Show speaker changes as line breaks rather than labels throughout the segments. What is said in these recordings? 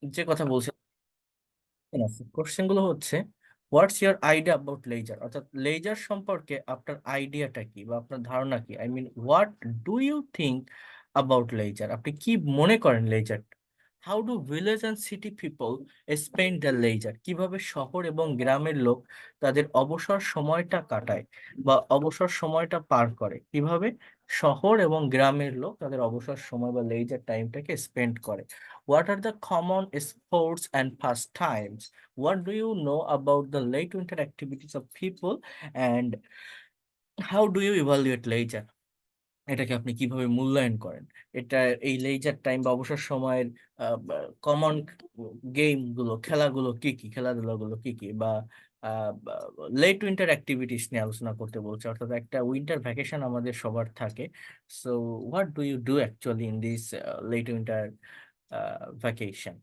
যে কথা বলছি কোশ্চেন গুলো হচ্ছে, what's your idea about leisure, অর্থাৎ লেজার সম্পর্কে আপনার আইডিয়াটা কি বা আপনার ধারণা কি, I mean what do you think about leisure, আপনি কি মনে করেন leisure. How do village and city people spend the leisure, কিভাবে শহর এবং গ্রামের লোক তাদের অবসর সময়টা কাটায় বা অবসর সময়টা পার করে, কিভাবে শহর এবং গ্রামের লোক তাদের অবসর সময় বা লেজার টাইমটাকে স্পেন্ড করে। What are the common sports and pastimes? What do you know about the late winter activities of people, and how do you evaluate leisure? এটাকে আপনি কিভাবে মূল্যায়ন করেন? এটা এই লেজার টাইম বা অবসর সময়ের কমন গেম গুলো, খেলাগুলো কি কি, খেলাধুলাগুলো কি কি, বা লেট উইন্টার অ্যাক্টিভিটিস নিয়ে আলোচনা করতে বলছে, অর্থাৎ একটা উইন্টার ভ্যাকেশন আমাদের সবার থাকে। So what do you do actually in this late winter vacation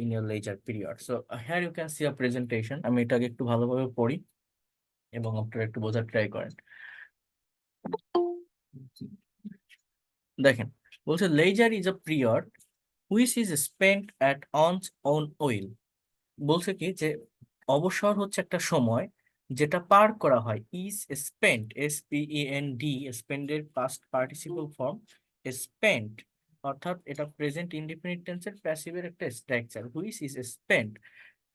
in your leisure period? So here you can see a presentation. আমি এটাকে একটু ভালোভাবে পড়ি এবং আপনারা একটু বোঝার ট্রাই করেন। দেখেন, বলছে leisure is a period which is spent at one's own will. বলছে কি যে অবসর হচ্ছে একটা সময় যেটা পার করা হয়, ইজ স্পেন্ট, SPEND, স্পেন্ড এর পাস্ট পার্টিসিপল ফর্ম স্পেন্ট, অর্থাৎ এটা প্রেজেন্ট ইনডিফিনিট টেন্সের প্যাসিভের একটা structure, which is spent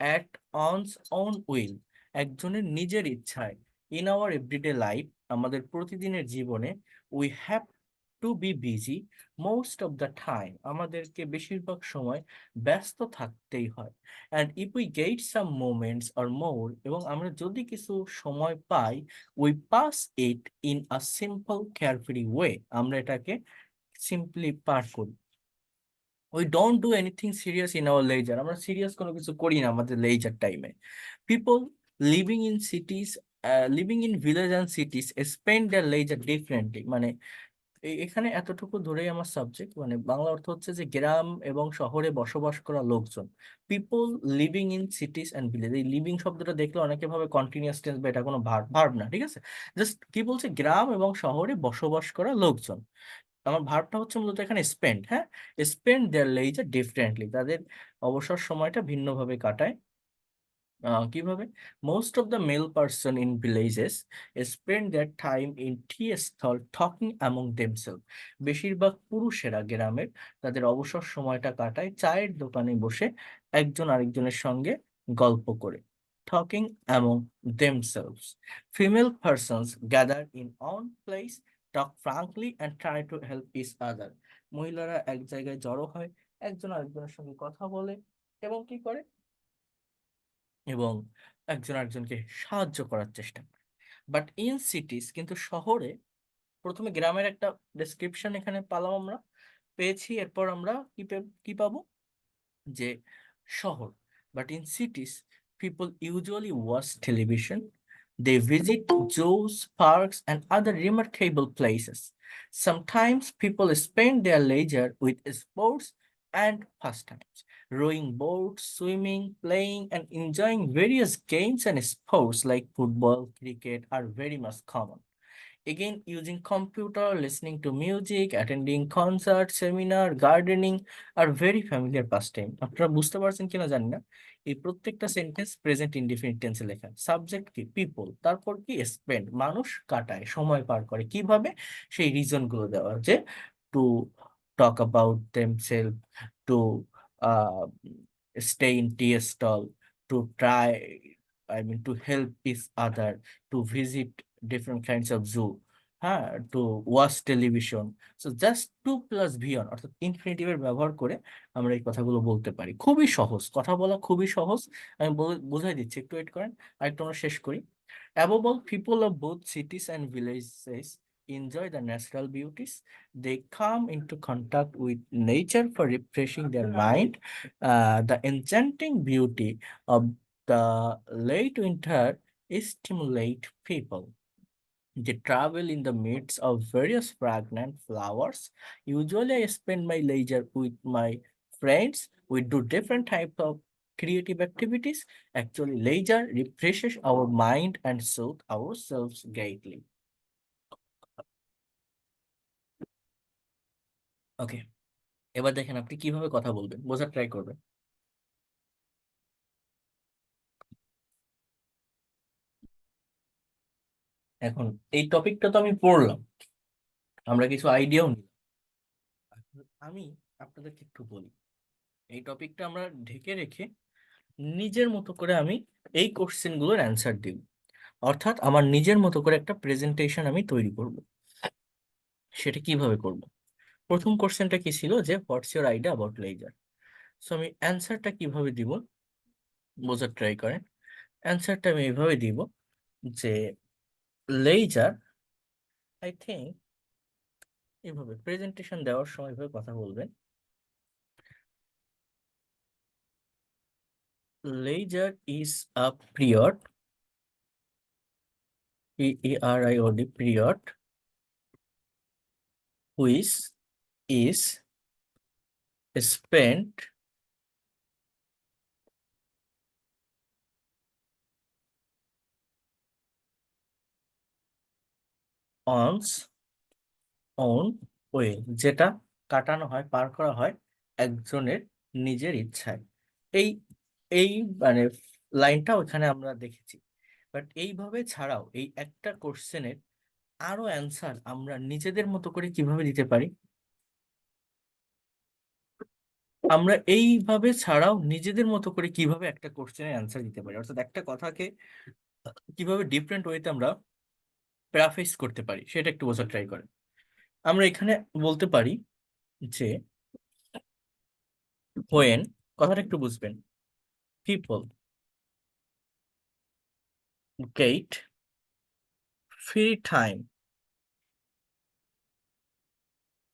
at অনস on will, একজনের নিজের ইচ্ছায়, ইন আওয়ার এভরিডে লাইফ, আমাদের প্রতিদিনের জীবনে, we have to be busy most of the time, আমাদেরকে বেশিরভাগ সময় ব্যস্ত থাকতেই হয়। And if we get some moments or more, এবং আমরা যদি কিছু সময় পাই, we pass it in a simple carefree way, আমরা এটাকে সিম্পলি পার করি। We don't do anything serious in our leisure, আমরা সিরিয়াস কোনো কিছু করি না আমাদের লেজার টাইমে। People living in cities, living in village and cities spend their leisure differently, মানে এখানে এতটুকু ধরেই আমার সাবজেক্ট, মানে বাংলা অর্থ হচ্ছে যে গ্রাম এবং শহরে বসবাস করা লোকজন। People living in cities and village, এই লিভিং শব্দটা দেখলে অনেকে ভাবে কন্টিনিউয়াস টেন্স বা এটা কোনো ভার্ব, ভার্ব না, ঠিক আছে। জাস্ট কি বলছে, গ্রাম এবং শহরে বসবাস করা লোকজন। আমার ভার্বটা হচ্ছে মূলত এখানে স্পেন্ড, হ্যাঁ, স্পেন্ড দেয়ার লেজার ডিফারেন্টলি, তাদের অবসর সময়টা ভিন্নভাবে কাটায়। কিভাবে? Most of the male person in villages spend their time in tea stall talking among themselves, বেশিরভাগ পুরুষেরা গ্রামের তাদের অবসর সময়টা কাটায় চায়ের দোকানে বসে একজন আরেকজনের সঙ্গে গল্প করে, talking among themselves. Female persons gather in on place, talk frankly and try to help each other, মহিলারা এক জায়গায় জড়ো হয়, একজন আরেকজনের সঙ্গে কথা বলে এবং কি করে, এবং একজন আরেকজনকে সাহায্য করার চেষ্টা করে। বাট ইন সিটিস, কিন্তু শহরে, প্রথমে গ্রামের একটা ডেসক্রিপশন এখানে পালাম আমরা, পেয়েছি, এরপর আমরা কি পাবো, যে শহর। But in cities people usually watch television, they visit zoos, parks, and other remarkable places. Sometimes people spend their leisure with sports and pastimes, rowing boats, swimming, playing, and enjoying various games and sports like football, cricket are very much common. Again, using computer, listening to music, attending concerts, seminar, gardening are very familiar pastime. আপনারা বুঝতে পারছেন কিনা জানি না, এই প্রত্যেকটা sentence present indefinite টেন্সে লেখা। সাবজেক্ট কি? পিপল, তারপর কি? স্পেন্ড, মানুষ কাটায়, সময় পার করে, কিভাবে? সেই রিজন গুলো দেওয়া, যে to talk about themselves, to stay in tea stall, to try, I mean to help each other, to visit different kinds of zoo, হ্যাঁ, to watch television. So just to plus ভিয়ন, অর্থাৎ ইনফিনিটিভের ব্যবহার করে আমরা এই কথাগুলো বলতে পারি। খুবই সহজ, কথা বলা খুবই সহজ। আমি বোঝাই দিচ্ছি, একটু ওয়েট করেন, আর একটু আমরা শেষ করি। Above all, people of both cities and villages enjoy the natural beauties. They come into contact with nature for refreshing their mind. The enchanting beauty of the late winter stimulate people. They travel in the midst of various fragrant flowers. Usually, I spend my leisure with my friends. We do different types of creative activities. Actually, leisure refreshes our mind and soothe ourselves greatly. Okay. এবার দেখেন আপনি কিভাবে কথা বলবেন, বোঝার try করবেন। এখন এই টপিকটা তো আমি পড়লাম, আমরা কিছু আইডিয়াও নিলাম। আমি আপনাদেরকে একটু বলি, এই টপিকটা আমরা ঢেকে রেখে নিজের মতো করে আমি এই কোশ্চেনগুলোর অ্যান্সার দিব। অর্থাৎ আমার নিজের মতো করে একটা প্রেজেন্টেশন আমি তৈরি করব। সেটা কিভাবে করব? প্রথম কোশ্চেনটা কি ছিল, যে what's your idea about leisure. So আমি অ্যান্সারটা কিভাবে দিব বোঝার ট্রাই করেন। অ্যান্সারটা আমি এইভাবে দিব যে লেজার, আই থিঙ্ক, এইভাবে প্রেজেন্টেশন দেওয়ার সময় এভাবে কথা বলবেন। Leisure is a period, period, period which is spent on own way, যেটা কাটানো হয়, পার করা হয় একজনের নিজের ইচ্ছায়। এই এই মানে লাইনটা ওখানে আমরা দেখেছি। বাট এইভাবে ছাড়াও এই একটা কোশ্চেনের আরো অ্যান্সার আমরা নিজেদের মতো করে কিভাবে দিতে পারি। আমরা এইভাবে ছাড়াও নিজেদের মতো করে কিভাবে একটা কোশ্চেনের অ্যান্সার দিতে পারি, অর্থাৎ একটা কথাকে কিভাবে ডিফারেন্ট ওয়েতে আমরা প্যারাফ্রেজ করতে পারি সেটা একটু বোঝার ট্রাই করেন। আমরা এখানে বলতে পারি যে হোয়েন, কথাটা একটু বুঝবেন, people get free time,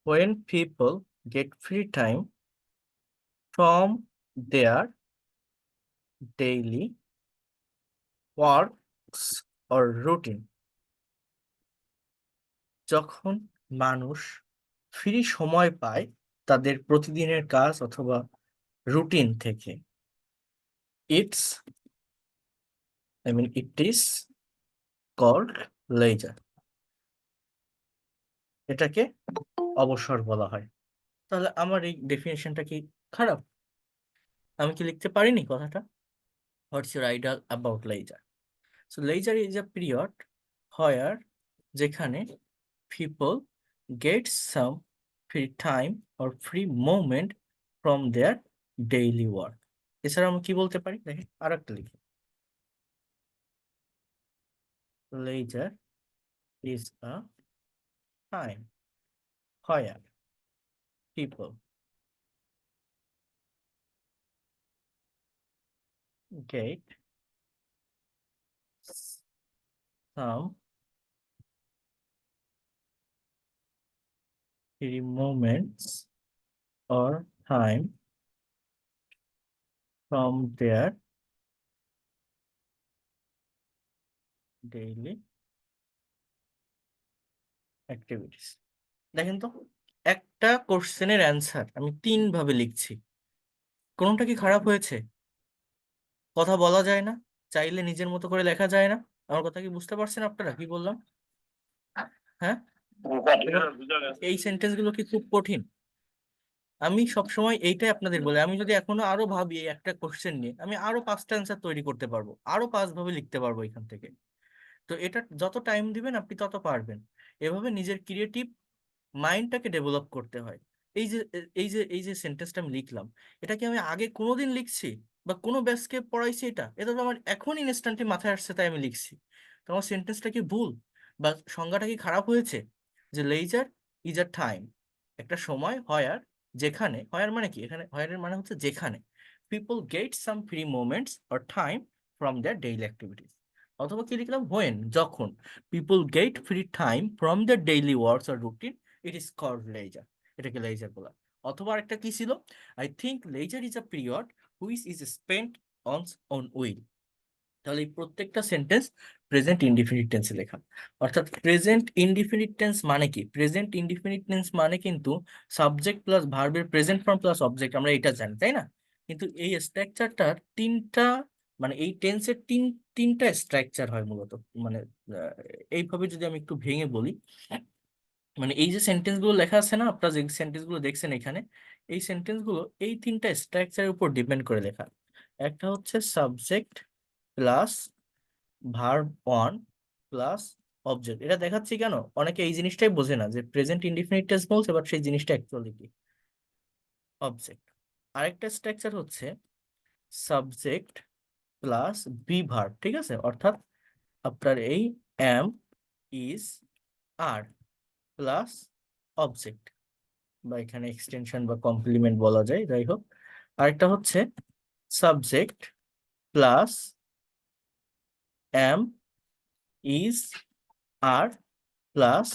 when people get free time from their daily works or routine, যখন মানুষ ফ্রি সময় পায় তাদের প্রতিদিনের কাজ অথবা রুটিন থেকে। It's, it is called leisure, এটাকে অবসর বলা হয়। তাহলে আমার এই ডেফিনেশনটা কি খারাপ? আমি কি লিখতে পারিনি কথাটা? What's your idea about leisure? So leisure is a period where, যেখানে people get some free time or free moment from their daily work. এছাড়া আমি কি বলতে পারি, দেখেন আর একটা লিখি, leisure is a time where people get some free moments or time from their daily activities। দেখেন তো, একটা কোশ্চেনের অ্যান্সার আমি তিন ভাবে লিখছি, কোনটা কি খারাপ হয়েছে? কথা বলা যায় না, চাইলে নিজের মতো করে লেখা যায় না। আমার কথা কি বুঝতে পারছেন আপনারা কি বললাম? হ্যাঁ, এই সেন্টেন্স গুলো কি খুব কঠিন? আমি সবসময় এইটাই আপনাদের বলি, আমি যদি এখনো আরো ভাবি এই একটা কোশ্চেন নিয়ে, আমি আরো পাঁচটা অ্যান্সার তৈরি করতে পারবো, আরো পাঁচ ভাবে লিখতে পারবো এখান থেকে। তো এটা যত টাইম দিবেন আপনি তত পারবেন। এভাবে নিজের ক্রিয়েটিভ মাইন্ডটাকে ডেভেলপ করতে হয়। এই যে সেন্টেন্সটা আমি লিখলাম, এটা কি আমি আগে কোনোদিন লিখছি বা কোনো ব্যাচকে পড়াইছি? এটা তো আমার এখন ইনস্ট্যান্টলি মাথায় আসছে তাই আমি লিখছি। তো আমার সেন্টেন্সটা কি ভুল বা সংজ্ঞাটা কি খারাপ হয়েছে? যে লেজার ইজ আ টাইম, একটা সময়, হয়ার, যেখানে, হয়ার মানে কি, এখানে হয়ারের মানে হচ্ছে যেখানে, people get some free moments or time from their daily activities. অথবা কি লিখলাম, হোয়েন, যখন, people get free time from the daily works or routine, it is called leisure, এটাকে লেজার বলা। অথবা আরেকটা কি ছিল, I think leisure is a period which is spent on on will. তাহলে এই প্রত্যেকটা সেন্টেন্স প্রেজেন্ট ইনডিফিনিট টেন্সে লেখা। অর্থাৎ প্রেজেন্ট ইনডিফিনিট টেন্স মানে কি? প্রেজেন্ট ইনডিফিনিট টেন্স মানে কিন্তু সাবজেক্ট প্লাস ভার্বের প্রেজেন্ট ফর্ম প্লাস অবজেক্ট, আমরা এটা জানি তাই না? কিন্তু এই স্ট্রাকচারটার তিনটা, মানে এই টেন্সের তিনটা স্ট্রাকচার হয় মূলত। মানে এইভাবে যদি আমি একটু ভেঙে বলি, মানে এই যে সেন্টেন্স গুলো লেখা আছে না, আপনারা যে সেন্টেন্স গুলো দেখছেন এখানে, এই সেন্টেন্স গুলো এই তিনটা স্ট্রাকচারের উপর ডিপেন্ড করে লেখা। একটা হচ্ছে subject plus verb one plus object. এটা দেখাচ্ছি কেন, অনেকে এই জিনিসটাই বোঝে না যে প্রেজেন্ট ইনডিফিনিট টেন্স বলছে, বাট সেই জিনিসটা অ্যাকচুয়ালি কি অবজেক্ট। আরেকটা স্ট্রাকচার হচ্ছে সাবজেক্ট প্লাস বি ভার্ব, ঠিক আছে, অর্থাৎ আপনার এই am, is, are plus object, বা এখানে এক্সটেনশন বা কমপ্লিমেন্ট বলা যায়, যাই হোক। আরেকটা হচ্ছে subject plus am, is, are plus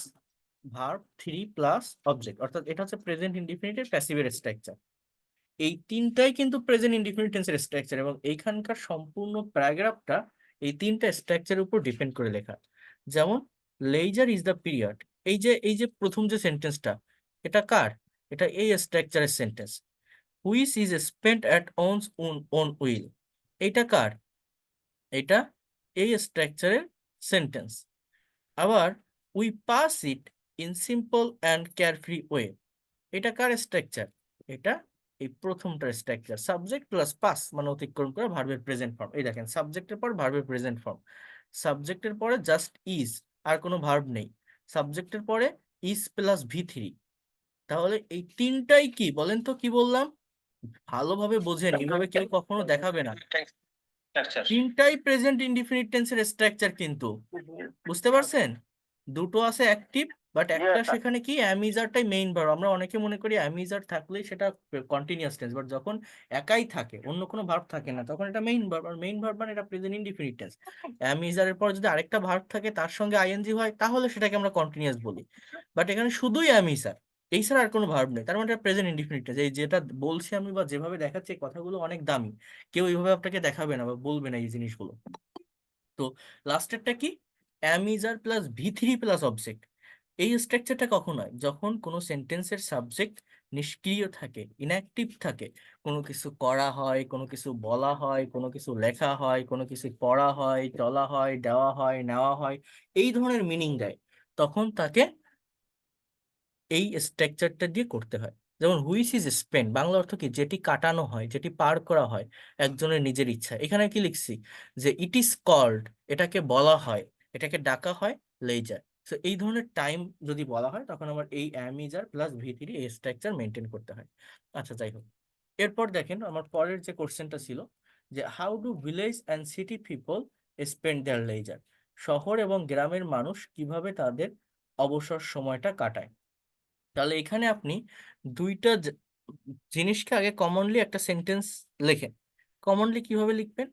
verb three plus object, অর্থাৎ এটা হচ্ছে প্রেজেন্ট ইনডিফিনিটের প্যাসিভের স্ট্রাকচার। এই তিনটাই কিন্তু প্রেজেন্ট ইনডিফিনিট টেন্সের স্ট্রাকচার, এবং এইখানকার সম্পূর্ণ প্যারাগ্রাফটা এই তিনটা স্ট্রাকচারের উপর ডিপেন্ড করে লেখা। যেমন লেইজার ইজ দ্য পিরিয়ড, এই যে প্রথম যে সেন্টেন্সটা, এটা কার? এটা এই স্ট্রাকচারের sentence. Which is spent at one's own own will, এটা কার? এটা এই স্ট্রাকচারের সেন্টেন্স। আবার we pass it in simple and carefree way, এটা কার স্ট্রাকচার? এটা এই প্রথমটার স্ট্রাকচার। সাবজেক্ট প্লাস পাস মানে অতিক্রম করে ভার্বের প্রেজেন্ট ফর্ম। এই দেখেন, সাবজেক্টের পর ভার্বের প্রেজেন্ট ফর্ম, সাবজেক্টের পরে জাস্ট ইজ, আর কোনো ভার্ব নেই, সাবজেক্টের পরে ইজ প্লাস ভি থ্রি। তাহলে এই তিনটাই কি বলেন তো, কি বললাম? ভালোভাবে বোঝেন, এইভাবে কেউ কখনো দেখাবে না। তিনটাই প্রেজেন্ট ইনডিফিনিট টেন্সের স্ট্রাকচার, কিন্তু বুঝতে পারছেন? দুটো আছে অ্যাক্টিভ, বাট একটা সেখানে কি অ্যামিজারটাই মেইন ভার্ব। আমরা অনেকে মনে করি অ্যামিজার থাকলেই সেটা কন্টিনিউয়াস টেন্স, বাট যখন একাই থাকে, অন্য কোনো ভার্ব থাকে না, তখন এটা মেইন ভার্ব। আর মেইন ভার্ব মানে এটা প্রেজেন্ট ইনডিফিনিট টেন্স। অ্যামিজারের পর যদি আরেকটা ভার্ব থাকে তার সঙ্গে আইএনজি হয়, তাহলে সেটাকে আমরা কন্টিনিউয়াস বলি। বাট এখানে শুধুই অ্যামিজার, এই ছাড়া আর কোনো ভার্ব নেই, তার মানে এটা প্রেজেন্ট ইনডিফিনিট টেন্স। এই যেটা বলছি আমি বা যেভাবে দেখাচ্ছি, এই কথাগুলো অনেক দামি, কেউ এইভাবে আপনাকে দেখাবে না বা বলবে না এই জিনিসগুলো। তো লাস্টেরটা কি? Am is are plus V three plus object. এই স্ট্রাকচারটা কখন হয়? যখন কোনো সেন্টেন্সের সাবজেক্ট নিষ্ক্রিয় থাকে, ইনঅ্যাক্টিভ থাকে, কোনো কিছু করা হয়, কোনো কিছু বলা হয়, কোনো কিছু লেখা হয়, কোনো কিছু পড়া হয়, চলা হয়, দেওয়া হয়, নেওয়া হয়, এই ধরনের মিনিং দেয়, তখন তাকে এই স্ট্রাকচারটা দিয়ে করতে হয়। যেমন হুইচ ইজ স্পেন্ট, বাংলা অর্থ কি? যেটি কাটানো হয়, যেটি পার করা হয় একজনের নিজের ইচ্ছা। এখানে কি লিখছি? যে ইট ইজ কল্ড, এটাকে বলা হয়, এটাকে ডাকা হয় লেজার। তো এই ধরনের টাইম যদি বলা হয়, তখন আমার এই অ্যামিজার প্লাস ভি থ্রি এই স্ট্রাকচার মেনটেন করতে হয়। আচ্ছা, যাই হোক, এরপর দেখেন আমার পরের যে কোশ্চেনটা ছিল, যে how do village and city people spend their leisure, শহর এবং গ্রামের মানুষ কিভাবে তাদের অবসর সময়টা কাটায়। তাহলে এখানে আপনি দুইটা জিনিসকে আগে কমনলি একটা সেন্টেন্স লেখেন। কমনলি কিভাবে লিখবেন?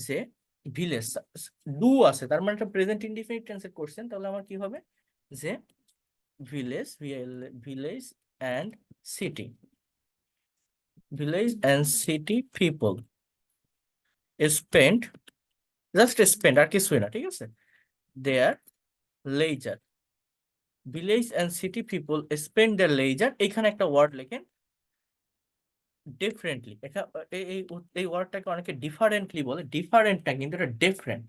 যে ভিলেজ, ডু আছে, তার মানে একটা প্রেজেন্ট ইনডিফিনিট টেন্সের কোশ্চেন, তাহলে আমার কি হবে? যে village, village and city, village and city people spend, just spend, আর কিছুই না, ঠিক আছে, their leisure, village and city people spend their leisure, এখানে একটা ওয়ার্ড লেখেন ডিফারেন্টলি। এটা এই ওয়ার্ডটাকে অনেকে ডিফারেন্টলি বলে, ডিফারেন্ট না, কিন্তু এটা different,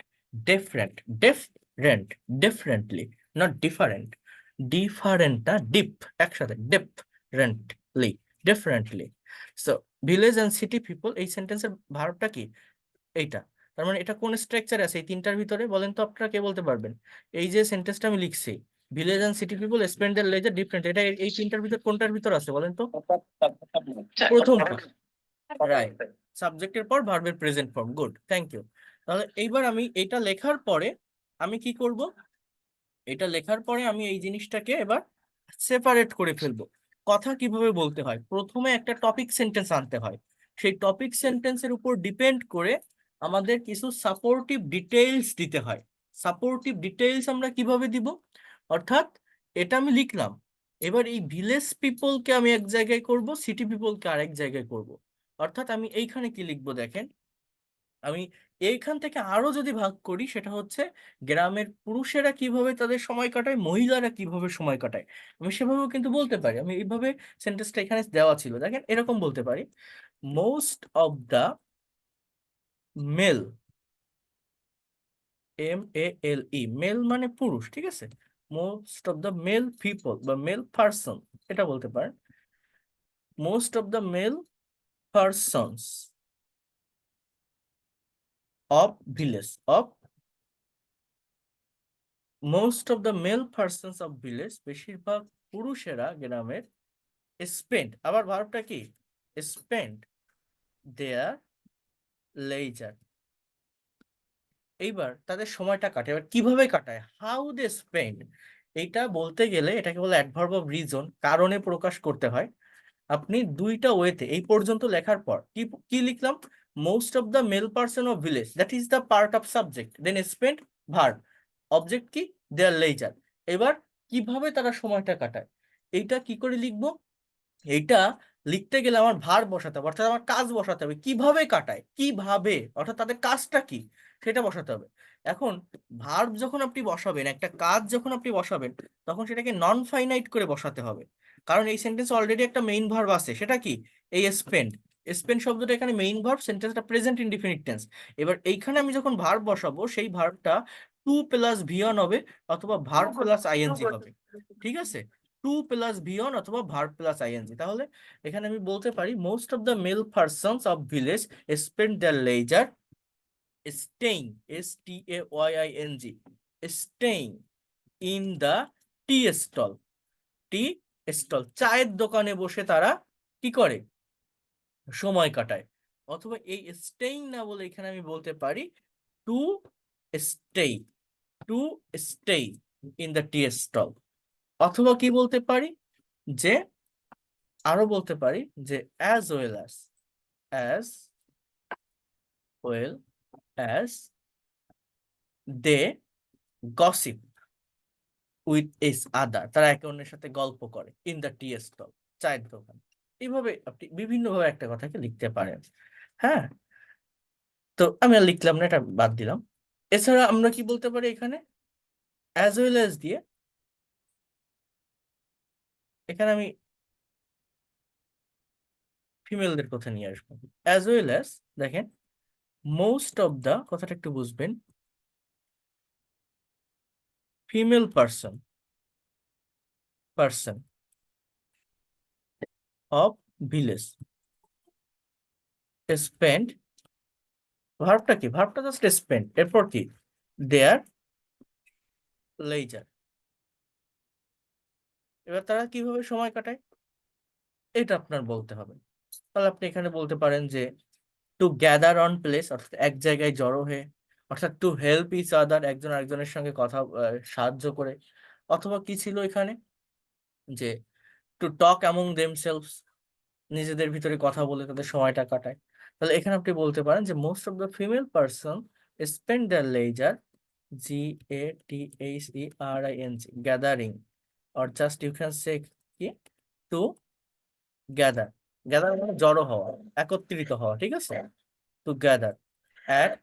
different, different, differently, not different. Different না, ডিপ, একসাথে, differently, differently. So village and city people, এই সেন্টেন্সের ভার্বটা কি? এইটা। তার মানে এটা কোন স্ট্রাকচারে আছে এই তিনটার ভিতরে, বলেন তো আপনারা, কে বলতে পারবেন? এই যে সেন্টেন্সটা আমি লিখছি, village and city people spend their leisure different, এটা এই তিনটার ভিতর কোনটার ভিতর আছে বলেন তো? প্রথমটা, রাইট। সাবজেক্টের পর ভার্বের present form, good, thank you. তাহলে এইবার আমি এটা লেখার পরে আমি কি করব? এটা লেখার পরে আমি এই জিনিসটাকে এবার সেপারেট করে ফেলবো। কথা কিভাবে বলতে হয়, প্রথমে একটা টপিক সেন্টেন্স আনতে হয়, সেই টপিক সেন্টেন্সের উপর ডিপেন্ড করে আমাদের কিছু সাপোর্টিভ ডিটেইলস দিতে হয়। সাপোর্টিভ ডিটেইলস আমরা কিভাবে দিব? অর্থাৎ এটা আমি লিখলাম, এবার এই ভিলেজ পিপলকে আমি এক জায়গায় করব, সিটি পিপলকে আরেক জায়গায় করব। অর্থাৎ আমি এইখানে কি লিখবো দেখেন, আমি এইখান থেকে আরো যদি ভাগ করি, সেটা হচ্ছে গ্রামের পুরুষেরা কিভাবে তাদের সময় কাটায়, মহিলারা কিভাবে সময় কাটায়, আমি সেভাবেও কিন্তু বলতে পারি। আমি এইভাবে সেন্টেন্সটা এখানে দেওয়া ছিল, দেখেন এরকম বলতে পারি, most of the male, MALE, male মানে পুরুষ, ঠিক আছে, most of the male people বা মেল পার্সন, এটা বলতে পারেন, most of the male persons of village most of the male persons of village, বেশিরভাগ পুরুষেরা গ্রামের স্পেন্ড, আবার ভার্বটা কি, স্পেন্ড দেয়ার লেজার, এইবার তাদের সময়টা কাটে। এবার কিভাবে কাটায়, হাউ দে স্পেন্ড, এইটা বলতে গেলে এটাকে বলে অ্যাডভার্ব অফ রিজন, কারণে প্রকাশ করতে হয়। আপনি দুইটা ওয়েতে এই পর্যন্ত লেখার পর কি কি লিখলাম, most of the male person of village, that is the part of subject, then spend verb, object কি, দেয়ার লেজার। এবার কিভাবে তারা সময়টা কাটায়, এইটা কি করে লিখবো, এইটা লিখতে গেলে আমার ভার বসাতে হবে, অর্থাৎ আমার কাজ বসাতে হবে, কিভাবে কাটায়, কিভাবে, অর্থাৎ তাদের কাজটা কি সেটা বসাতে হবে। এখন ভার্ব যখন আপনি বসাবেন, একটা কাজ যখন আপনি বসাবেন, তখন সেটাকে নন ফাইনাইট করে বসাতে হবে, কারণ এই সেন্টেন্স অলরেডি একটা মেইন ভার্ব আছে, সেটা কি, এই স্পেন্ড। স্পেন্ড শব্দটা এখানে মেইন ভার্ব, সেন্টেন্সটা প্রেজেন্ট ইনডিফিনিট টেন্স। এবার এইখানে আমি যখন ভার্ব বসাবো, সেই ভার্বটা টু প্লাস ভিয়ন হবে, অথবা ভার্ব প্লাস আইএনজি হবে, ঠিক আছে, টু প্লাস ভিয়ন অথবা ভার্ব প্লাস আইএনজি। তাহলে এখানে আমি বলতে পারি most of the male persons of village spend their leisure staying, STAYING, staying in the tea stall, tea stall, চায়ের দোকানে বসে তারা কি করে, সময় কাটায়। অথবা এই স্টেইং না বলে এখানে আমি বলতে পারি to stay, to stay in the tea stall. অথবা কি বলতে পারি, যে আরো বলতে পারি যে as well as well as they gossip with each other, তারা একে অন্যের সাথে গল্প করে ইন দ্য টি স্টল, চায়ের দোকান। এইভাবে আপনি বিভিন্নভাবে একটা কথাকে লিখতে পারেন। হ্যাঁ, তো আমি আর লিখলাম না, এটা বাদ দিলাম। এছাড়া আমরা কি বলতে পারি, এখানে অ্যাজ ওয়েল অ্যাজ দিয়ে এখানে আমি ফিমেলদের কথা নিয়ে আসবো। অ্যাজ ওয়েল অ্যাজ, দেখেন মোস্ট অফ দা কথাটা একটু বুঝবেন, female person of village spend, ভার্বটা কি, ভার্বটা জাস্ট স্পেন্ড, এরপর কি, দেয়ার লেজার। এবার তারা কিভাবে সময় কাটায়, এটা আপনার বলতে হবে। তাহলে আপনি এখানে বলতে পারেন যে টু গ্যাদার অন প্লেস, অর্থাৎ এক জায়গায় জড়ো হয়ে, অর্থাৎ টু হেল্প ইচ আদার, একজন আরেকজনের সঙ্গে কথা সাহায্য করে। অথবা কি ছিল এখানে, যে টু টক অ্যামং দেমসেলভস, নিজেদের ভিতরে কথা বলে তাদের সময়টা কাটায়। তাহলে এখানে আপনি বলতে পারেন যে most of the female person spend their leisure, GATHERING, gathering, or just you can say কি, টু গ্যাদার, গ্যাদার মানে জড়ো হওয়া, একত্রিত হওয়া, ঠিক আছে, টু গ্যাদার অ্যাট,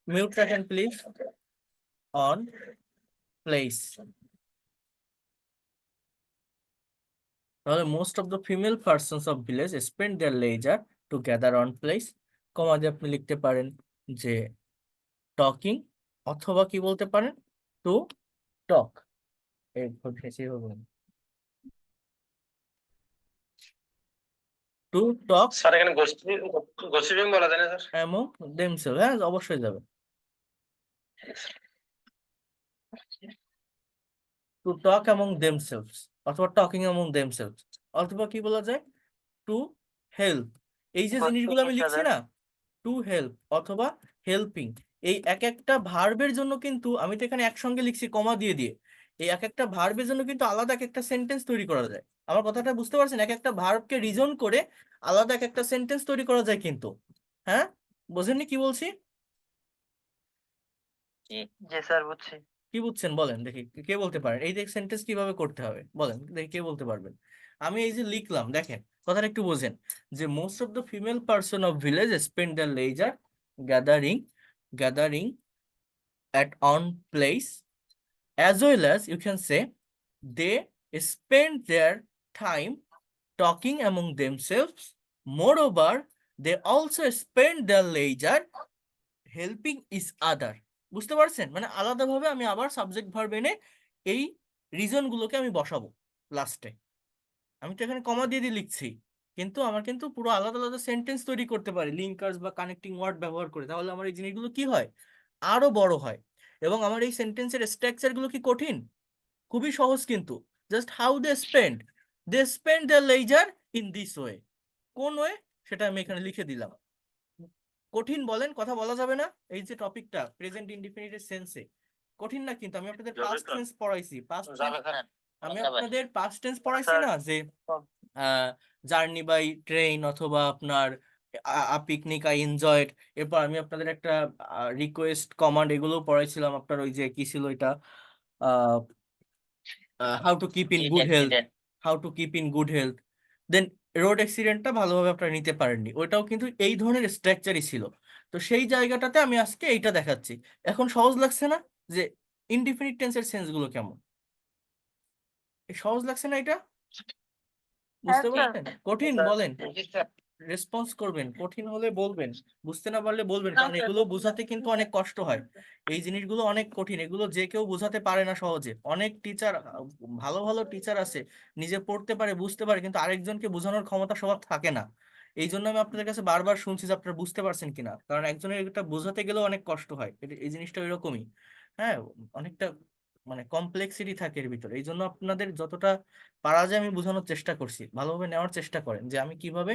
মিউট রাখেন প্লিজ, অন প্লেস। তাহলে most of the female persons of village spend their leisure to gather on place, comma দিয়ে আপনি লিখতে পারেন যে টকিং, অথবা কি বলতে পারেন to talk, to talk
sir এখানে গসিপিং বলা যায় না স্যার?
অ্যামং দেমসেলস, হ্যাঁ অবশ্যই যাবে, টু টক অ্যামং দেমসেলস, অথবা টকিং অ্যামং দেমসেলস, অথবা কি বলা যায় টু হেল্প, এই যে জিনিসগুলো আমি লিখছি না, টু হেল্প অথবা হেল্পিং, এই এক একটা ভার্বের জন্য কিন্তু আমি তো এখানে একসঙ্গে লিখছি কমা দিয়ে দিয়ে, এই এক একটা ভার্বের জন্য কিন্তু আলাদা এক একটা সেন্টেন্স তৈরি করা যায়। আমার কথাটা বুঝতে পারছেন, এক একটা ভার্বকে রিজন করে আলাদা এক একটা সেন্টেন্স তৈরি করা যায় কিন্তু। হ্যাঁ, বোঝেননি কি বলছি?
জি স্যার বুঝছি।
কি বুঝছেন বলেন দেখি, কে বলতে পারেন এই যে সেন্টেন্স কিভাবে করতে হবে, বলেন দেখি কে বলতে পারবেন। আমি এই যে লিখলাম, দেখেন কথাটা একটু বোঝেন, যে most of the female person of village spend their leisure gathering gathering at on place, as well as you can say they spend their time talking among themselves. Moreover, they also spend their leisure helping each other. বুঝতে পারছেন, মানে আলাদাভাবে আমি আবার subject verb এনে এই reason গুলোকে আমি বসাবো লাস্টে। আমি তো এখানে কমা দিয়ে দিয়ে লিখছি, কিন্তু আমার কিন্তু পুরো আলাদা আলাদা সেন্টেন্স তৈরি করতে পারি লিঙ্কার্স বা কানেক্টিং ওয়ার্ড ব্যবহার করে, তাহলে আমার এই জিনিসগুলো কি হয়, আরো বড় হয়। এবং আমার এই সেন্টেন্সের স্ট্রাকচার গুলো কি কঠিন? খুবই সহজ কিন্তু। Just how they spend their leisure in this way. কোন ওয়ে সেটা আমি এখানে লিখে দিলাম। কঠিন বলেন, কথা বলা যাবে না? এই যে টপিকটা প্রেজেন্ট ইনডিফিনিটের সেন্সে কঠিন না, কিন্তু আমি আপনাদের পাস্ট টেন্স পড়াইছি। আমি আপনাদের পাস্ট টেন্স পড়াইছি না, যে জার্নি বাই ট্রেন অথবা আপনার পিকনিক আই এনজয়েড। এরপর আমি আপনাদের একটা রিকোয়েস্ট কমান্ড এগুলো পড়াইছিলাম, আপনার ওই যে কি ছিল এটা, how to keep in good health, how to keep in good health. Then road অ্যাক্সিডেন্টটা ভালোভাবে আপনারা নিতে পারেননি, ওইটাও কিন্তু এই ধরনের স্ট্রাকচারই ছিল। তো সেই জায়গাটাতে আমি আজকে এইটা দেখাচ্ছি। এখন সহজ লাগছে না যে ইনডিফিনিট টেন্সের সেন্স গুলো কেমন? সহজ লাগছে না এটা? বুঝতে পারছেন? কঠিন বলেন, রেসপন্স করবেন, কঠিন হলে বলবেন, বুঝতে না পারলে বলবেন, কারণ এগুলো বোঝাতে কিন্তু অনেক কষ্ট হয়। এই জিনিসগুলো অনেক কঠিন, এগুলো যে কেউ বোঝাতে পারে না সহজে। অনেক টিচার, ভালো ভালো টিচার আছে, নিজে পড়তে পারে বুঝতে পারে, কিন্তু আরেকজনকে বোঝানোর ক্ষমতা সবার থাকে না। এই জন্য আমি আপনাদের কাছে বারবার শুনছি যে আপনারা বুঝতে পারছেন কিনা, কারণ একজনের এটা বোঝাতে গেলেও অনেক কষ্ট হয়। এই জিনিসটা ওইরকমই। হ্যাঁ, অনেকটা মানে কমপ্লেক্সিটি থাকে এর ভিতরে। এই জন্য আপনাদের যতটা পারা যায় আমি বোঝানোর চেষ্টা করছি, ভালোভাবে নেওয়ার চেষ্টা করেন যে আমি কিভাবে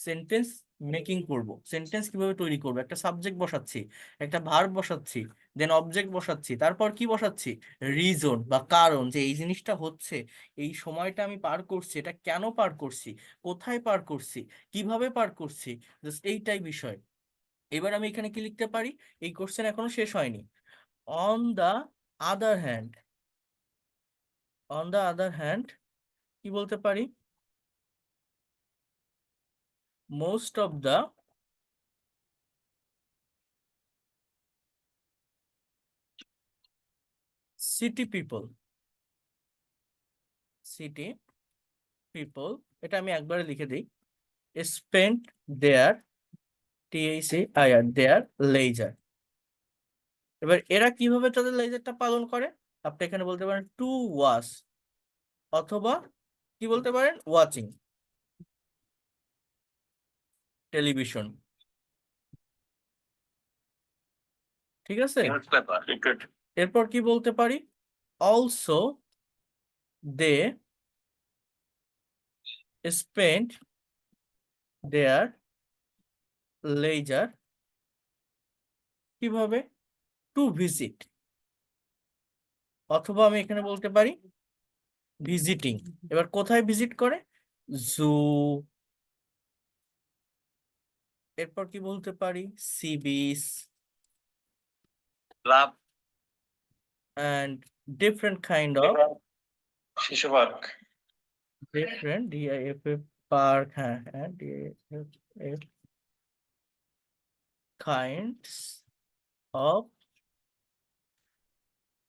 সেন্টেন্স মেকিং করব, সেন্টেন্স কিভাবে তৈরি করব। একটা সাবজেক্ট বসাচ্ছি, একটা ভার্ব বসাচ্ছি, দেন অবজেক্ট বসাচ্ছি, তারপর কি বসাচ্ছি, রিজন বা কারণ, যে এই জিনিসটা হচ্ছে, এই সময়টা আমি পার করছি, এটা কেন পার করছি, কোথায় পার করছি, কিভাবে পার করছি, জাস্ট এইটাই বিষয়। এবার আমি এখানে কি লিখতে পারি, এই কোশ্চেন এখনো শেষ হয়নি। On the other hand, on the other hand কি বলতে পারি, most of the city people, city people, এটা আমি একবারে লিখে দিই, spent their their leisure। এবার এরা কিভাবে তাদের লেজারটা পালন করে, আপনি এখানে বলতে পারেন টু ওয়াচ, অথবা কি বলতে পারেন ওয়াচিং টেলিভিশন। ঠিক আছে, এরপর কি বলতে পারি, also they spent their leisure কিভাবে, টু ভিজিট, অথবা আমি এখানে বলতে পারি ভিজিটিং। এবার কোথায় ভিজিট করে, জু, এরপর কি বলতে পারি, sea beach, club, and different kind of, শিশু পার্ক, ডিফারেন্ট ডিআইএফএফ পার্ক, হ্যাঁ হ্যাঁ D I F F kinds of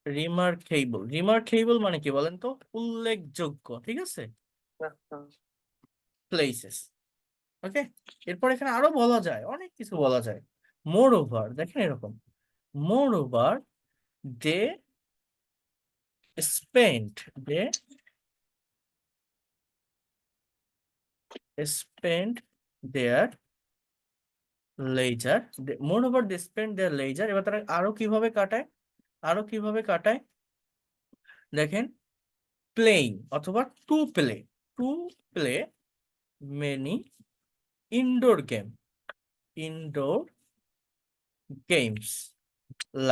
remarkable. Remarkable মানে কি বলেন তো, উল্লেখযোগ্য, ঠিক আছে, প্লেসেস। ওকে, এরপর এখানে আরো বলা যায়, অনেক কিছু বলা যায়। মোর ওভার, দেখেন এরকম, more over they they spend their leisure, moreover they spend their leisure। এবার তারা আরো কিভাবে কাটায়, আরো কিভাবে কাটায়, দেখেন, প্লেইং অথবা to play many indoor game, indoor games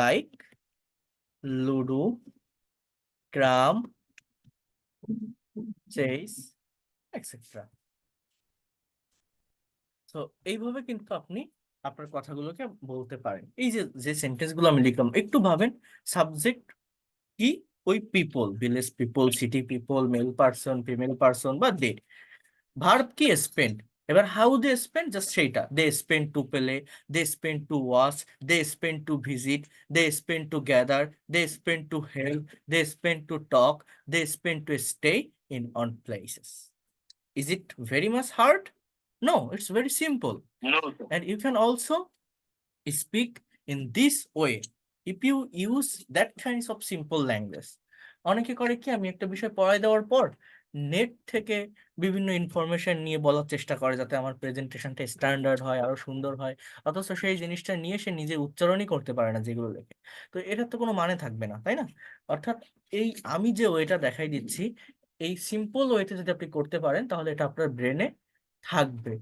like ludo, carrom, chess, etcetera. তো এইভাবে কিন্তু আপনি আপনার কথাগুলোকে বলতে পারেন। এই যে যে সেন্টেন্স গুলো আমি লিখলাম, একটু ভাবেন, সাবজেক্ট কি, ওই people, village people, city people, male person, female person বা দে। ভার্ব কি, স্পেন্ড। এবার হাউ দে স্পেন্ড, জাস্ট সেইটা, they spend to play, they spend to watch, they spend to visit, they spend to gather, they spend to help, they spend to talk, they spend to stay in on places. Is it very much hard? No, it's very simple. No. And you can also speak in this way if you use that kinds of simple language. অনেকে করে কি, আমি একটা বিষয় পড়াই দেওয়ার পর net থেকে বিভিন্ন ইনফরমেশন নিয়ে বলার চেষ্টা করে যাতে আমার প্রেজেন্টেশনটা স্ট্যান্ডার্ড হয়, আরো সুন্দর হয়, অথচ সেই জিনিসটা নিয়ে সে নিজে উচ্চারণই করতে পারে না যেগুলো লেখে। তো এটার তো কোনো মানে থাকবে না, তাই না? অর্থাৎ এই আমি যে ওয়েটা দেখাই দিচ্ছি, এই সিম্পল ওয়েতে যদি আপনি করতে পারেন তাহলে এটা আপনার ব্রেনে থাকবে।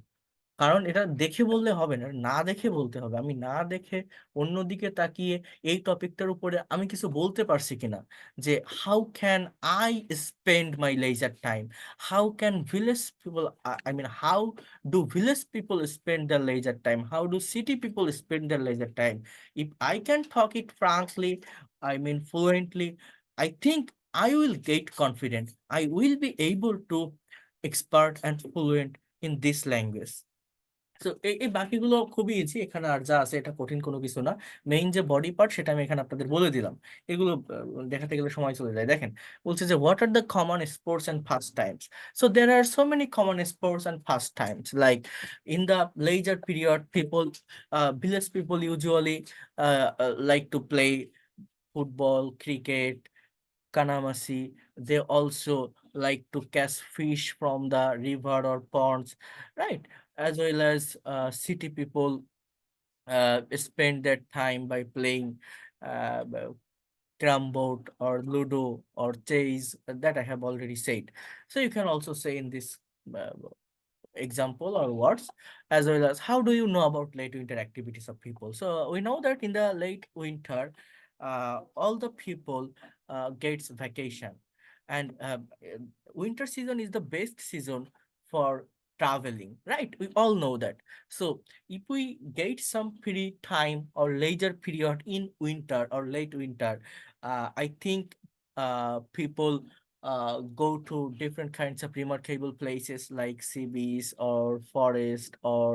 কারণ এটা দেখে বললে হবে না, না দেখে বলতে হবে। আমি না দেখে অন্যদিকে তাকিয়ে এই টপিকটার উপরে আমি কিছু বলতে পারছি কিনা, যে how can I spend my leisure time, how can village people, I mean how do village people spend the leisure time, how do city people spend the leisure time. If I can talk it frankly, I mean fluently, I think I will get confident. I will be able to expert and fluent in this language. তো এই এই বাকিগুলো খুবই easy, এখানে আর যা আছে এটা কঠিন কোনো কিছু না। মেইন যে বডি পার্ট সেটা আমি এখানে আপনাদের বলে দিলাম। এগুলো দেখাতে গেলে সময় চলে যায়। দেখেন, বলছে যে what are the common sports and pastimes. So there are so many common sports and pastimes, like in the leisure period people, village people usually like to play football, cricket, kanamasi. They also like to catch fish from the river or ponds, right? As well as city people spend their time by playing carom board or ludo or chess, that I have already said. So you can also say in this uh, example or words, as well as how do you know about late winter activities of people. So we know that in the late winter, all the people gets vacation, and winter season is the best season for traveling, right? We all know that. So if we get some free time or leisure period in winter or late winter, I think people go to different kinds of remarkable places like sea beach or forest or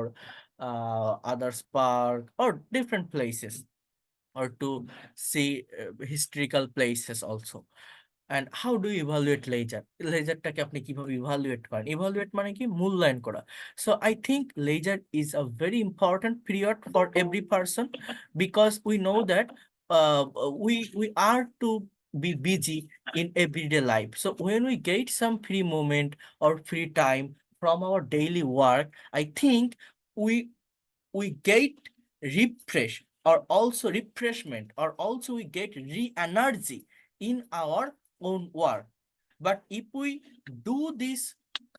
others park or different places, or to see historical places also. And how do you evaluate leisure? লেজারটাকে আপনি কিভাবে evaluate করেন? Evaluate মানে কি? মূল্যায়ন করা। So I think leisure is a very important period for every person, because we know that we are to be busy in everyday life. So when we get some free moment or free time from our daily work, I think we get refresh, or also refreshment, or also we get re-energy in our own work. But if we do these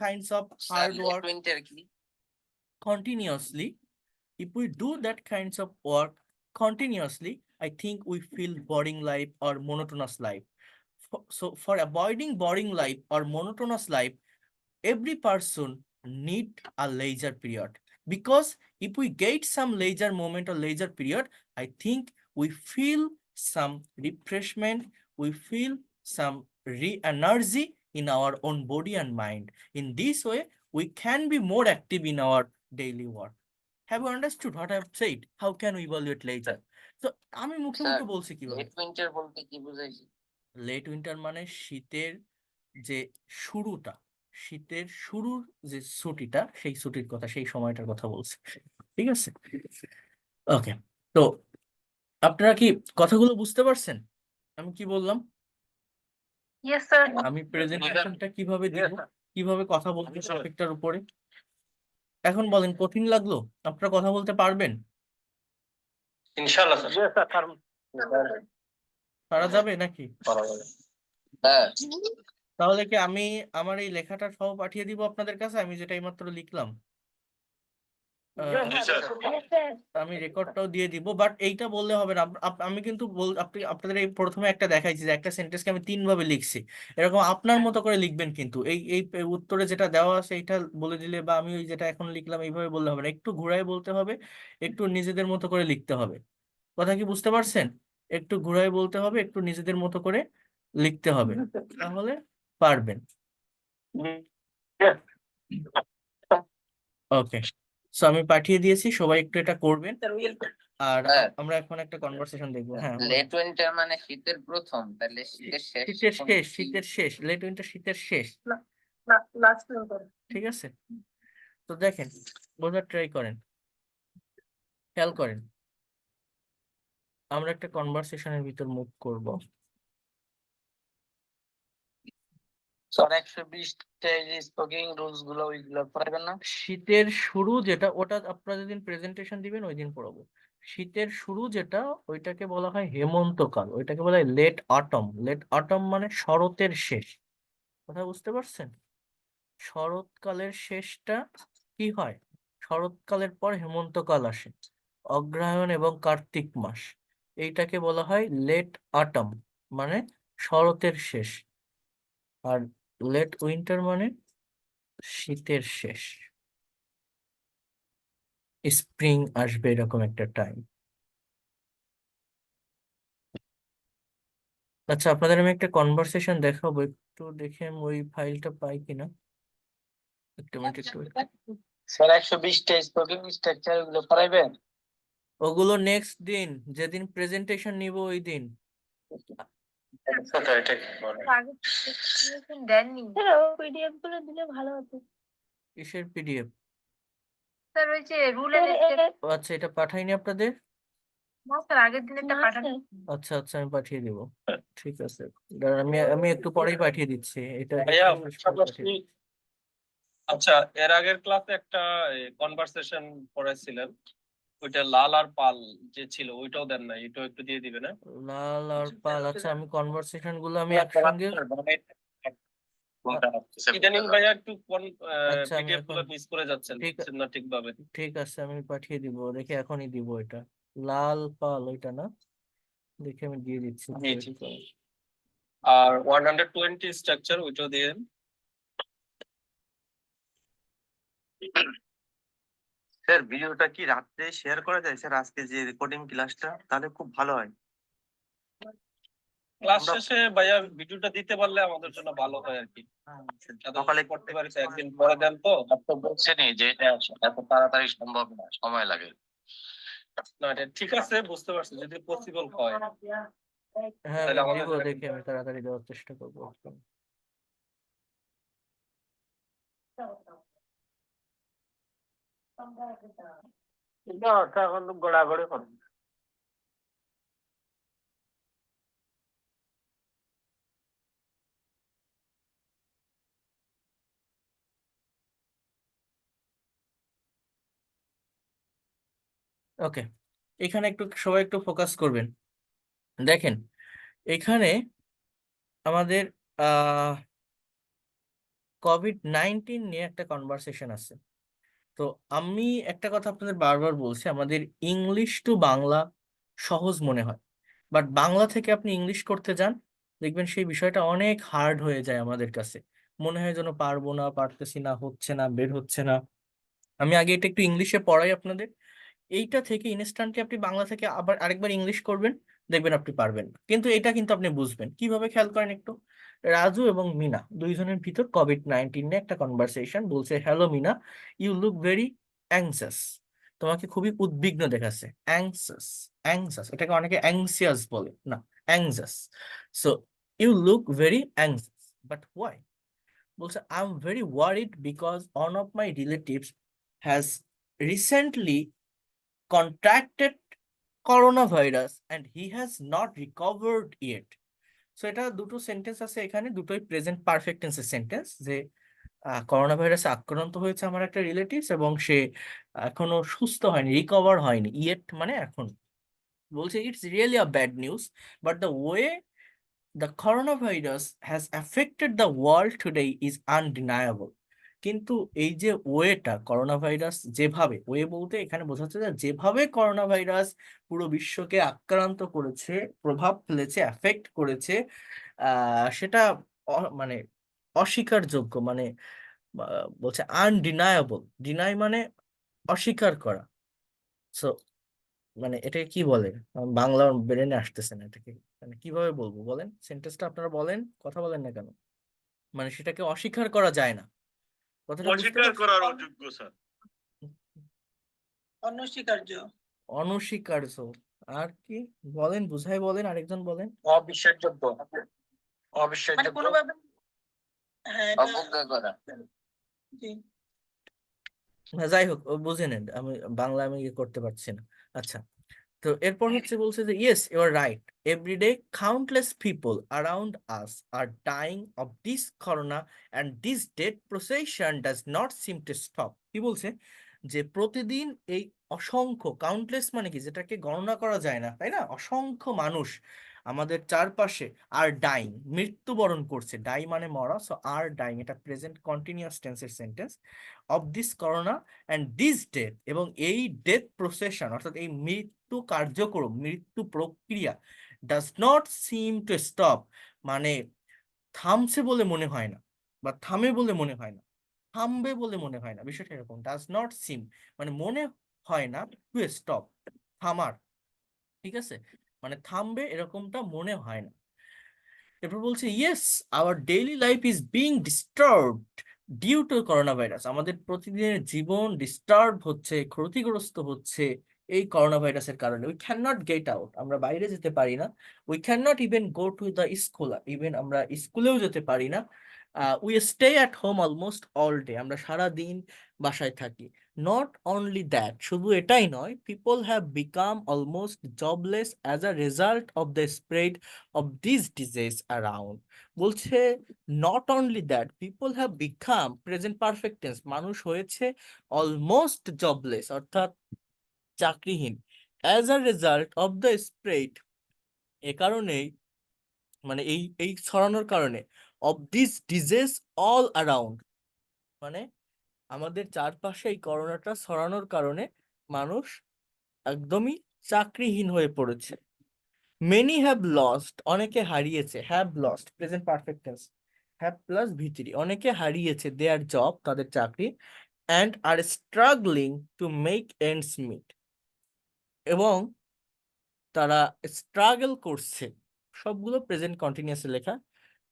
kinds of hard work continuously, if we do that kinds of work continuously, I think we feel boring life or monotonous life. So for avoiding boring life or monotonous life, every person need a leisure period, because if we get some leisure moment or leisure period, I think we feel some refreshment, we feel some re-energy in our own body and mind. In this way we can be more active in our daily work. Have you understood what I have said? How can we evaluate leisure? So আমি মুখে মুখে বলছি কিভাবে।
Late winter বলতে কি বুঝাইছি?
Late winter মানে শীতের যে শুরুটা, শীতের শুরুর যে ছুটিটা, সেই ছুটির কথা, সেই সময়টার কথা বলছি। ঠিক আছে, ওকে। তো আপনারা কি কথাগুলো বুঝতে পারছেন আমি কি বললাম?
Yes sir.
আমি প্রেজেন্টেশনটা কিভাবে দিব, কিভাবে কথা বলবো টপিকটার উপরে, এখন বলেন কঠিন লাগলো? আপনারা কথা বলতে পারবেন?
ইনশাআল্লাহ স্যার।
পারা যাবে নাকি?
হ্যাঁ।
তাহলে কি আমি আমার এই লেখাটা সহ পাঠিয়ে দিব আপনাদের কাছে, আমি যেটা এইমাত্র লিখলাম?
জি স্যার।
আমি রেকর্ডটাও দিয়ে দিব, বাট এইটা বললে হবে না। আমি কিন্তু আপনি আপনাদের এই প্রথমে একটা দেখাইছি যে একটা সেন্টেন্সকে আমি 3 ভাবে লিখছি, এরকম আপনার মতো করে লিখবেন। কিন্তু এই এই উত্তরে যেটা দেওয়া আছে এটা বলে দিলে, বা আমি ওই যেটা এখন লিখলাম এইভাবে বললে হবে না, একটু ঘুরাই বলতে হবে, একটু নিজেদের মতো করে লিখতে হবে। কথা কি বুঝতে পারছেন? একটু ঘুরাই বলতে হবে, একটু নিজেদের মতো করে লিখতে হবে, তাহলে পারবেন। ওকে, সো আমি পাঠিয়ে দিয়েছি, সবাই একটু এটা করবেন। আর আমরা এখন একটা কনভারসেশন দেখবো। হ্যাঁ,
লেট উইন্টার মানে শীতের প্রথম, তাহলে শীতের শেষ।
শীতের শেষ, শীতের শেষ, লেট উইন্টার শীতের শেষ।
লাস্ট।
ঠিক আছে, তো দেখেন, বোঝার ট্রাই করেন, খেয়াল করেন। আমরা একটা কনভারসেশনের ভিতর মুভ করব।
স্যার 120 স্পোকিং রুলস গুলো ওইগুলো পড়াবেন না?
শীতের শুরু যেটা, ওটা আপনারা যেদিন প্রেজেন্টেশন দিবেন ওই দিন পড়াবো। শীতের শুরু যেটা, ওইটাকে বলা হয় হেমন্তকাল, ওইটাকে বলা হয় লেট অটম। লেট অটম মানে শরতের শেষ, কথা বুঝতে পারছেন? শরৎকালের শেষটা কি হয়? শরৎকালের পর হেমন্তকাল আসে, অগ্রহায়ণ এবং কার্তিক মাস, এইটাকে বলা হয় লেট অটম, মানে শরতের শেষ। আর লেট উইন্টার মানে শীতের শেষ, স্প্রিং আসবে এরকম একটা টাইম। আচ্ছা, আপনাদের আমি একটা কনভারসেশন দেখাবো, একটু দেখে আমি ওই ফাইলটা পাই কিনা। একটা মিনিট, একটু
স্যার 120টা স্পোকিং স্ট্রাকচার ওগুলো পড়াবেন?
ওগুলো নেক্সট দিন, যেদিন প্রেজেন্টেশন নিব ওই দিন।
স্যার এটা কি বলে? আগে প্রেজেন্টেশন দেননি স্যার, পিডিএফ গুলো দিলে ভালো হতো।
কিসের পিডিএফ?
স্যার ওই যে রুল এন্ড
আচ্ছা, এটা পাঠাইনি আপনাদের?
না স্যার, আগের দিনেরটা পাঠান।
আচ্ছা আচ্ছা, আমি পাঠিয়ে দিব। ঠিক আছে, দাঁড়ান, আমি আমি একটু পরেই পাঠিয়ে দিচ্ছি এটা,
ভাইয়া
একটু শেষ করে পাঠিয়ে দিচ্ছি।
আচ্ছা, এর আগের ক্লাসে একটা কনভারসেশন পড়াইছিলেন, ওইটা লাল আর পাল যে ছিল ওইটাও দেন নাই, এটাও একটু দিয়ে দিবেন। হ্যাঁ,
লাল আর পাল, আচ্ছা আমি কনভারসেশন গুলো আমি একসঙ্গে,
ইদানিং ভাইয়া একটু
আচ্ছা আমি
পিডিএফ
এখন,
গুলো মিস করে যাচ্ছেন,
ঠিক
বুঝছেন না ঠিকভাবে।
ঠিক আছে আমি পাঠিয়ে দিব, দেখে এখনই দিব এটা। লাল পাল ওইটা না, দেখে আমি দিয়ে দিচ্ছি।
জি জি। আর 120 স্ট্রাকচার ওইটাও দিয়ে দেন।
স্যার ভিডিওটা কি রাত্রে শেয়ার করা যায় স্যার, আজকে যে রেকর্ডিং ক্লাসটা, তাহলে খুব ভালো হয়।
ক্লাস শেষে ভাইয়া ভিডিওটা দিতে পারলে আমাদের জন্য ভালো হয় আর কি।
সকালে
করতে পারি তো, একদিন পরে দেন তো।
তো বলছেনই যে এটা এত তাড়াতাড়ি সম্ভব না, সময় লাগে।
না এটা ঠিক আছে, বুঝতে পারছি, যদি পসিবল হয়
হ্যাঁ
তাহলে
আমি
আমাদের
দিব,
জন্য
দেখে আমি তাড়াতাড়ি দেওয়ার চেষ্টা করবো।
এটা অর্থ এখন গড়াগড়ি করবে।
ওকে, এখানে একটু সবাই একটু ফোকাস করবেন। দেখেন, এখানে আমাদের কোভিড-19 নিয়ে একটা কনভারসেশন আছে। তো আমি একটা কথা আপনাদের বারবার বলছি, আমাদের ইংলিশ টু বাংলা সহজ মনে হয়, বাট বাংলা থেকে আপনি ইংলিশ করতে যান, দেখবেন সেই বিষয়টা অনেক হার্ড হয়ে যায় আমাদের কাছে। মনে হয় যেন পারবো না, পারতেছি না, হচ্ছে না, বের হচ্ছে না। আমি আগে এটা একটু ইংলিশে পড়াই আপনাদের, এইটা থেকে ইনস্ট্যান্টলি আপনি বাংলা থেকে আবার আরেকবার ইংলিশ করবেন, দেখবেন আপনি পারবেন না। কিন্তু এটা কিন্তু আপনি বুঝবেন কিভাবে, খেয়াল করেন একটু। রাজু এবং মিনা দুইজনের ভিতর কোভিড-19 নিয়ে একটা কনভারসেশন, বলছে, hello Mina, you look very anxious, তোমাকে খুবই উদ্বিগ্ন দেখাচ্ছে। অ্যাংসাস, অ্যাংসাস, এটাকে অনেকে অ্যাংসিয়াস বলে, না, anxious. So you look very anxious, but why? বলছে, I am very worried because one of my relatives has recently contracted coronavirus and he has not recovered yet. সো এটা দুটো সেন্টেন্স আছে এখানে, দুটোই প্রেজেন্ট পারফেক্ট টেন্সের সেন্টেন্স, যে corona ভাইরাসে আক্রান্ত হয়েছে আমার একটা রিলেটিভস এবং সে এখনো সুস্থ হয়নি, রিকভার হয়নি, ইয়েট মানে এখন। বলছে, it's really a bad news, but the way the coronavirus has affected the world today is undeniable. কিন্তু এই যে ওয়েটা, করোনা ভাইরাস যেভাবে, ওয়ে বলতে এখানে বোঝাচ্ছে যে যেভাবে করোনা ভাইরাস পুরো বিশ্বকে আক্রান্ত করেছে, প্রভাব ফেলেছে, এফেক্ট করেছে, সেটা মানে অস্বীকারযোগ্য, মানে বলছে আনডিনায়াবল। ডিনাই মানে অস্বীকার করা। সো মানে এটা কি বলে, বাংলা ব্রেনে আসতেছে না, এটাকে মানে কিভাবে বলবো বলেন, সেন্টেন্সটা আপনারা বলেন, কথা বলেন না কেন? মানে সেটাকে অস্বীকার করা যায় না, কথাটা বুঝতে
অস্বীকার
পারছেন?
করার অযোগ্য স্যার।
অনস্বীকার্য।
অনস্বীকার্য। আর কি বলেন, বুঝাই বলেন, আরেকজন বলেন।
অবিশ্বাসযোগ্য। অবিশ্বাসযোগ্য মানে কোনোভাবে, হ্যাঁ, অবজ্ঞা করা। জি।
যাই হোক, ও বুঝে নেন, আমি বাংলা আমি ইয়ে করতে পারছি না। আচ্ছা, তো এরপর হচ্ছে বলছে যে yes you are right everyday countless people around us are dying of this corona and this death procession does not seem to stop. কি বলছে যে প্রতিদিন এই অসংখ্য কাউন্টলেস মানে কি যেটাকে গণনা করা যায় না তাই না, অসংখ্য মানুষ আমাদের চারপাশে আর ডাইং মৃত্যুবরণ করছে, ডাই মানে মরা, সো আর ডাইং এটা প্রেজেন্ট কন্টিনিউয়াস টেন্সের sentence, of this corona and this death এবং এই ডেথ প্রসেশন অর্থাৎ এই মৃত্যু কার্যক্রম মৃত্যু প্রক্রিয়া does not seem to stop মানে থামছে বলে মনে হয় না বা থামে বলে মনে হয় না, থামবে বলে মনে হয় না, বিষয়টা এরকম, ডাজ নট সিম মানে মনে হয় না টু স্টপ থামার, ঠিক আছে, মানে থামবে এরকমটা মনে হয় না। এরপর বলছে yes our daily life is being disturbed due to corona virus, আমাদের প্রতিদিনের জীবন ডিস্টার্ব হচ্ছে ক্ষতিগ্রস্ত হচ্ছে এই করোনা ভাইরাসের কারণে। We can not get out, আমরা বাইরে যেতে পারি না। We can not even go to the school, even আমরা স্কুলেও যেতে পারি না। We stay at home almost all day, আমরা সারা দিন বাসায় থাকি। নট অনলি দ্যাট, শুধু এটাই নয়, people have become almost jobless as a result of the spread of this disease around। বলছে not only that people have become present perfect tense, মানুষ হয়েছে অলমোস্ট জবলেস অর্থাৎ চাকরিহীন, as a result of the spread এ কারণেই মানে এই ছড়ানোর কারণে, of this disease all around মানে আমাদের চারপাশে এই করোনাটা ছড়ানোর কারণে মানুষ একদমই চাকরিহীন হয়ে পড়েছে। মেনি হ্যাভ লস্ট অনেকে হারিয়েছে, have lost present perfect tense, have plus ভিতরি, অনেকে হারিয়েছে দেয়ার জব তাদের চাকরি, and are struggling to make ends meet এবং তারা স্ট্রাগল করছে, সবগুলো প্রেজেন্ট কন্টিনিউয়াসে লেখা,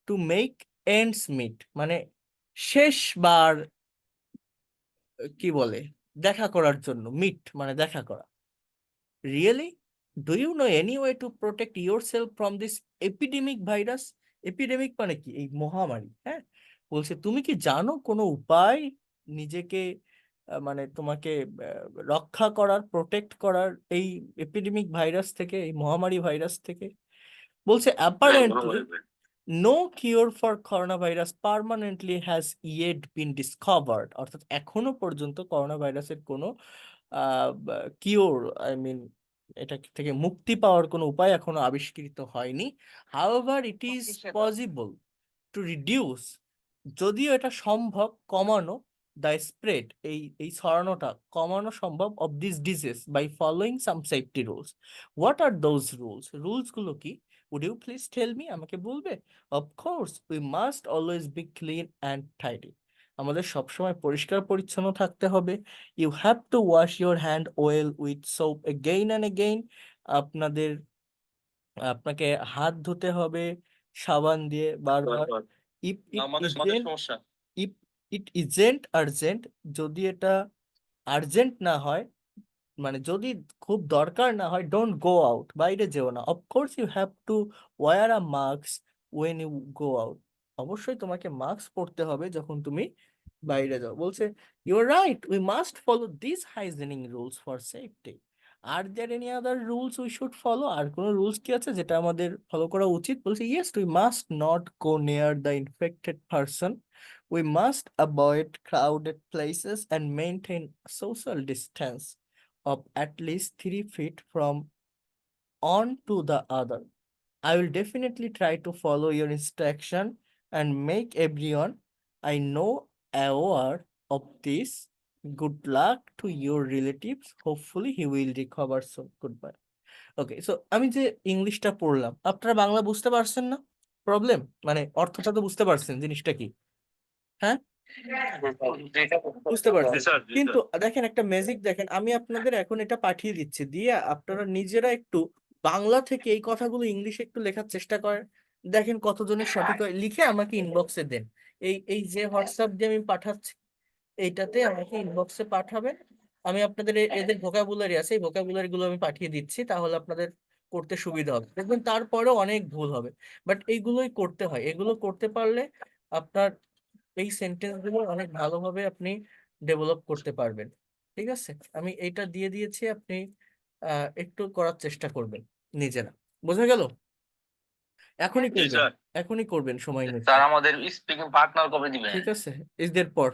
টু মেক এন্ডস মিট মানে শেষবার কি বলে দেখা করার জন্য, মিট মানে দেখা করা। Really do you know any way to protect yourself from this epidemic virus, epidemic মানে কি এই মহামারী, হ্যাঁ, বলছে তুমি কি জানো কোনো উপায় নিজেকে মানে তোমাকে রক্ষা করার প্রোটেক্ট করার এই এপিডেমিক ভাইরাস থেকে, এই মহামারী ভাইরাস থেকে। বলছে apparently no cure for corona virus permanently has yet been discovered, অর্থাৎ এখনো পর্যন্ত করোনা ভাইরাসের কোনো কিওর আই মিন এটা থেকে মুক্তি পাওয়ার কোনো উপায় এখনো আবিষ্কৃত হয়নি। However it is possible to reduce, যদিও এটা সম্ভব কমানো, দ্য স্প্রেড এই ছড়ানোটা কমানো সম্ভব of this disease by following some safety rules. What are those rules, rules গুলো কি, would you please tell me, আমাকে বলবে। Of course we must always be clean and tidy, আমাদের সবসময় পরিষ্কার পরিচ্ছন্ন থাকতে হবে। You have to wash your hand well with soap again and again, আপনাকে হাত ধুতে হবে সাবান দিয়ে বারবার। ইফ ইট
আমাদের
ইজেন্ট
সমস্যা।
ইফ ইট ইজেন্ট আর্জেন্ট, যদি এটা আর্জেন্ট না হয় মানে যদি খুব দরকার না হয়, ডোন্ট গো আউট, বাইরে যেও না। Of course you have to wear a mask when you go out, অবশ্যই তোমাকে মাস্ক পরতে হবে যখন তুমি বাইরে যাও। বলছে you are right we must follow this hygienic rules for safety. Are there any other rules we should follow, আর কোনো রুলস কি আছে যেটা আমাদের ফলো করা উচিত? বলছে yes we must not go near the infected person, we must avoid crowded places and maintain social distance of at least 3 feet from on to the other. I will definitely try to follow your instruction and make everyone I know aware of this. Good luck to your relatives. Hopefully he will recover soon. Goodbye. Okay, so আমি যে ইংলিশটা পড়লাম আপনারা বাংলা বুঝতে পারছেন না? Problem মানে অর্থটা তো বুঝতে পারছেন জিনিসটা কি, হ্যাঁ বুঝতে পারছি। কিন্তু দেখেন একটা ম্যাজিক দেখেন, আমি আপনাদের এখন এটা পাঠিয়ে দিচ্ছি, দিয়ে আপনারা নিজেরা একটু বাংলা থেকে এই কথাগুলো ইংলিশে একটু লেখার চেষ্টা করেন, দেখেন কতজনের সঠিক হয়, লিখে আমাকে ইনবক্সে দেন। এই যে হোয়াটসঅ্যাপ দিয়ে আমি পাঠাচ্ছি এইটাতে আমাকে ইনবক্সে পাঠাবেন, আমি আপনাদের এদের ভোকাবুলারি আছে এই ভোকাবুলারি গুলো আমি পাঠিয়ে দিচ্ছি, তাহলে আপনাদের করতে সুবিধা হবে। দেখবেন তারপরেও অনেক ভুল হবে, বাট এইগুলোই করতে হয়, এগুলো করতে পারলে আপনার এই সেন্টেন্স গুলো অনেক ভালোভাবে আপনি ডেভেলপ করতে পারবেন। ঠিক আছে, আমি এইটা দিয়ে দিয়েছি, আপনি একটু করার চেষ্টা করবেন নিজেরা। বোঝা গেল? এখনই
জি
করবেন,
স্যার।
এখনই করবেন সময় নিয়ে।
স্যার আমাদের স্পিকিং পার্টনার কবে দিবেন?
ঠিক আছে, ঈদের পর।